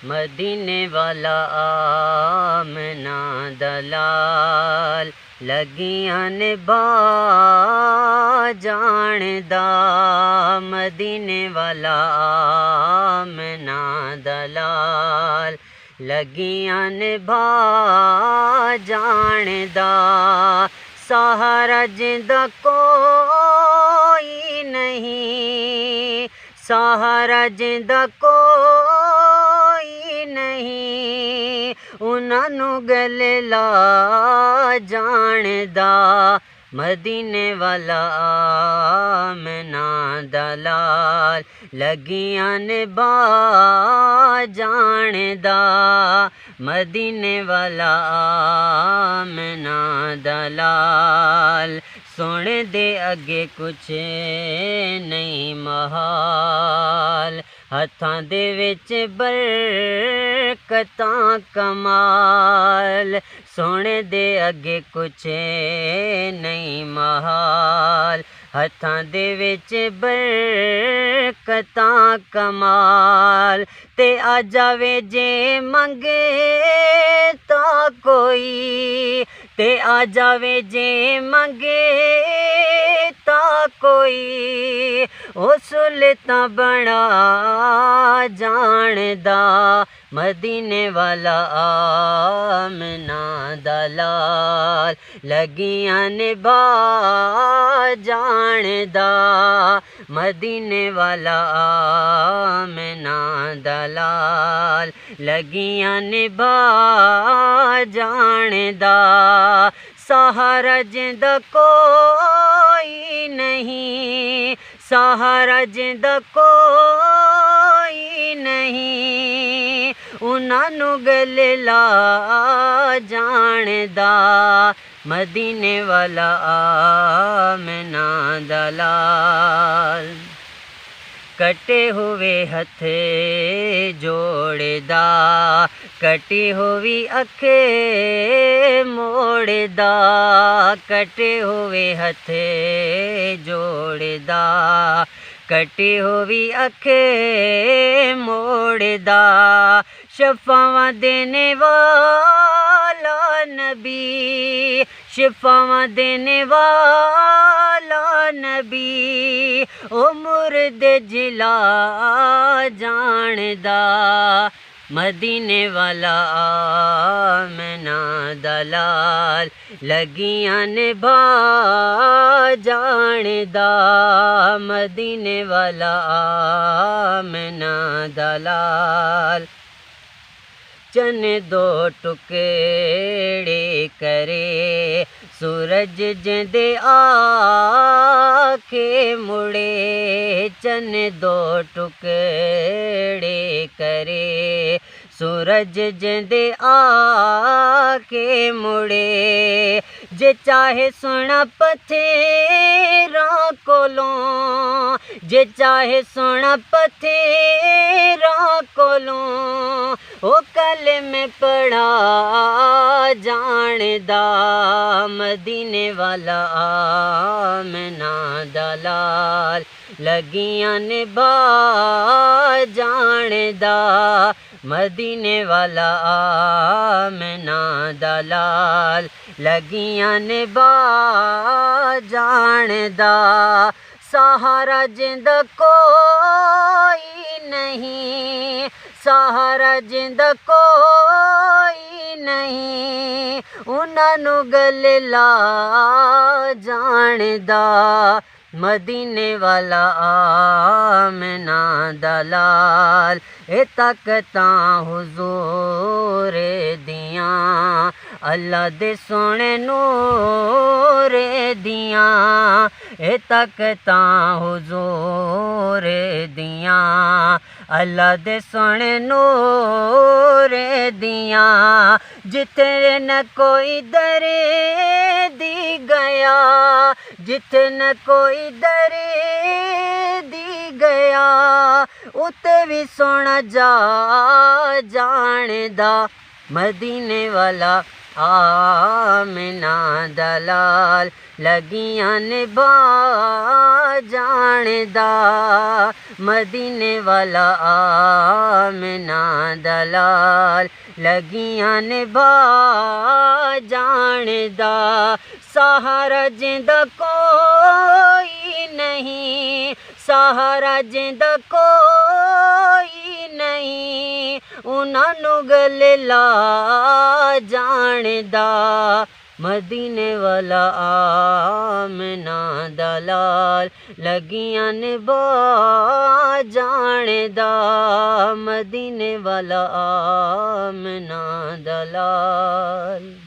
मदीने वाला आमना दलाल लगियां ने जाणदा। मदीने वाला आमना दलाल लगियां ने जाणदा। सहारा जिंदा कोई नहीं, सहारा जिंदा कोई नहीं, उन्हां गले ला जाणदा। मदीने वाला आमना दलाल लगियां ने जाणदा। मदीने वाला आमना दलाल सोने दे अगे कुछ नहीं महाल। हथां दे विच बरकतां कमाल, सोने दे अगे कुछ नहीं महाल। हथां दे विच बरकतां कमाल। ते आ जावे जे मंगे तां कोई, ते आ जावे जे मंगे तां कोई, ओ सुल्तां बना जाणदा। मदीने वाला आमना दलाल लगियां ने जाणदा। मदीने वाला आमना दलाल लगियां ने जाणदा। सहारा जिंदा कोई नहीं, सहारा जिंदा कोई नहीं, उन्हां गले ला जाणदा। मदीने वाला आमना दलाल कटे हुए हथे जोड़दा। कटी हुई अखे मोड़दा। कटे हुए हथे जोड़दा। कटी हुई अखे मोड़दा। शफावां देने वाला नबी, शफावां देने वाला नबी, ओ मुर्दे जिला जाणदा। मदीने वाला आमना दलाल लगियां ने जाणदा। मदीने वाला आमना दलाल चन दो टुकड़े करे, सूरज जिंदे आखे मुड़े। चन दो टुकड़े करे, सूरज जिंदे आके मुड़े। जे चाहे सोना पत्थरां कोलों, जे चाहे सोना पत्थरां कोलों, ओ कलमे पढ़ा जाणदा। मदीने वाला आमना दलाल लगियां ने जाणदा। मदीने वाला आमना दलाल लगियां ने जाणदा। सहारा जिंदा कोई नहीं, सहारा जिंदा कोई नहीं, उन्हां गले ला जाणदा। मदीने वाला आमना दलाल ए ताकतां हुजूर दियां, अल्लाह दे सोने नूर दियां। ए ताकतां हुजूर दियां, अल्लाह दे सोने नूर दियां। जिथे न कोई दरे दी गया, जिथे न कोई दरे दी गया, उते भी सोना जाणदा। मदीने वाला आमिना दलाल लगियां ने बा जानदा मदीने वाला आमिना दलाल लगियां ने बा जानदा सहारा जिंदा कोई नहीं सहारा जिंदा कोई नहीं उन्हां गले ला जानदा मदीने वाला आमिना दलाल लगियां ने बा जानदा मदीने वाला आमिना दलाल।